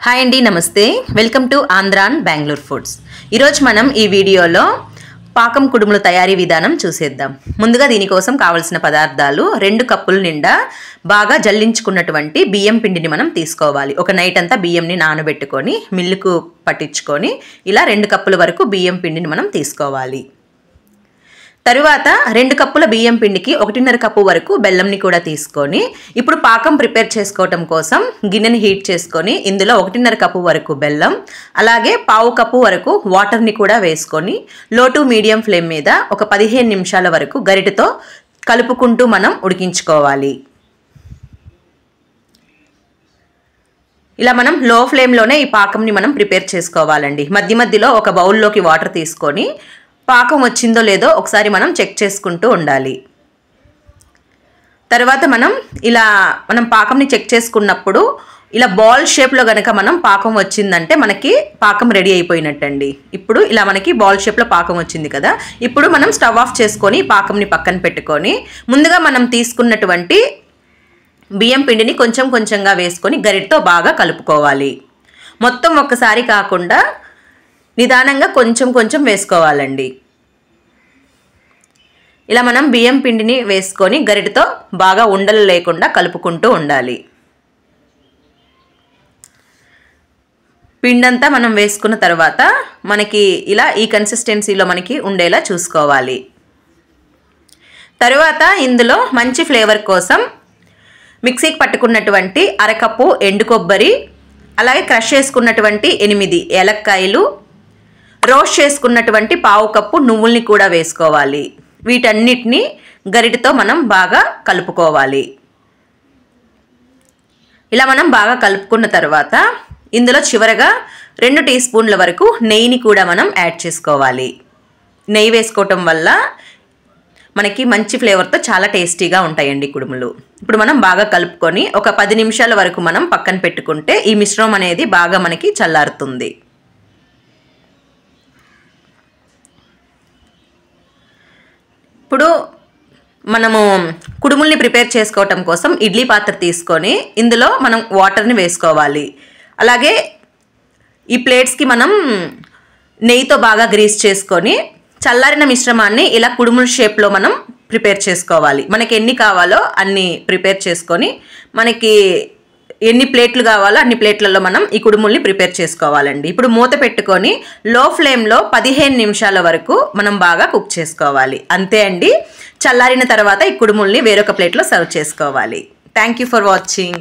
Hi అండి, నమస్తే. Welcome to Andhran Bengaluru foods. ఈరోజు మనం ఈ వీడియోలో పాకం కుడుముల తయారీ విధానం చూసేద్దాం. ముందుగా దీనికోసం కావలసిన పదార్థాలు 2 కప్పుల నిండా బాగా జల్లించుకున్నటువంటి బియ్యం పిండిని మనం తీసుకోవాలి. ఒక నైట్ అంతా బియ్యంని నానబెట్టుకొని మిల్లుకు పట్టించుకొని ఇలా 2 కప్పుల వరకు బియ్యం పిండిని మనం తీసుకోవాలి. తరువాత 2 కప్పుల బియ్యం పిండికి 1.5 కప్పు వరకు బెల్లంని కూడా తీసుకొని ఇప్పుడు పాకం ప్రిపేర్ చేసుకోవటం కోసం గిన్నెని హీట్ చేసుకొని ఇందులో 1.5 కప్పు వరకు బెల్లం, అలాగే 1/2 కప్పు వరకు వాటర్ని కూడా వేసుకొని లో టు మీడియం ఫ్లేమ్ మీద ఒక 15 నిమిషాల వరకు గరిటెతో కలుపుకుంటూ మనం ఉడికించుకోవాలి. ఇలా మనం లో ఫ్లేమ్లోనే ఈ పాకంని మనం ప్రిపేర్ చేసుకోవాలండి. మధ్య మధ్యలో ఒక బౌల్లోకి వాటర్ తీసుకొని పాకం వచ్చిందో లేదో ఒకసారి మనం చెక్ చేసుకుంటూ ఉండాలి. తర్వాత మనం పాకంని చెక్ చేసుకున్నప్పుడు ఇలా బాల్ షేప్లో గనక మనం పాకం వచ్చిందంటే మనకి పాకం రెడీ అయిపోయినట్టండి. ఇప్పుడు ఇలా మనకి బాల్ షేప్లో పాకం వచ్చింది కదా, ఇప్పుడు మనం స్టవ్ ఆఫ్ చేసుకొని పాకంని పక్కన పెట్టుకొని ముందుగా మనం తీసుకున్నటువంటి బియ్యం పిండిని కొంచెం కొంచెంగా వేసుకొని గరిటతో బాగా కలుపుకోవాలి. మొత్తం ఒక్కసారి కాకుండా నిదానంగా కొంచెం కొంచెం వేసుకోవాలండి. ఇలా మనం బియ్యం పిండిని వేసుకొని గరిటతో బాగా ఉండలు లేకుండా కలుపుకుంటూ ఉండాలి. పిండంతా మనం వేసుకున్న తర్వాత మనకి ఇలా ఈ కన్సిస్టెన్సీలో మనకి ఉండేలా చూసుకోవాలి. తరువాత ఇందులో మంచి ఫ్లేవర్ కోసం మిక్సీకి పట్టుకున్నటువంటి 1/2 కప్పు ఎండు కొబ్బరి, అలాగే క్రష్ చేసుకున్నటువంటి 8 ఏలక్కాయలు, రోస్ట్ చేసుకున్నటువంటి 1/2 కప్పు నువ్వుల్ని కూడా వేసుకోవాలి. వీటన్నిటిని గరిటెతో మనం బాగా కలుపుకోవాలి. ఇలా మనం బాగా కలుపుకున్న తర్వాత ఇందులో చివరగా 2 టీ స్పూన్ల వరకు నెయ్యిని కూడా మనం యాడ్ చేసుకోవాలి. నెయ్యి వేసుకోవటం వల్ల మనకి మంచి ఫ్లేవర్తో చాలా టేస్టీగా ఉంటాయండి కుడుములు. ఇప్పుడు మనం బాగా కలుపుకొని ఒక 10 నిమిషాల వరకు మనం పక్కన పెట్టుకుంటే ఈ మిశ్రమం అనేది బాగా మనకి చల్లారుతుంది. ఇప్పుడు మనము కుడుముల్ని ప్రిపేర్ చేసుకోవటం కోసం ఇడ్లీ పాత్ర తీసుకొని ఇందులో మనం వాటర్ని వేసుకోవాలి. అలాగే ఈ ప్లేట్స్కి మనం నెయ్యితో బాగా గ్రీస్ చేసుకొని చల్లారిన మిశ్రమాన్ని ఇలా కుడుముల షేప్లో మనం ప్రిపేర్ చేసుకోవాలి. మనకి ఎన్ని కావాలో అన్ని ప్రిపేర్ చేసుకొని మనకి ఎన్ని ప్లేట్లు కావాలో అన్ని ప్లేట్లలో మనం ఈ కుడుముల్ని ప్రిపేర్ చేసుకోవాలండి. ఇప్పుడు మూత పెట్టుకొని లో ఫ్లేమ్లో 15 నిమిషాల వరకు మనం బాగా కుక్ చేసుకోవాలి. అంతే అండి. చల్లారిన తర్వాత ఈ కుడుముల్ని వేరొక ప్లేట్లో సర్వ్ చేసుకోవాలి. Thank you for watching.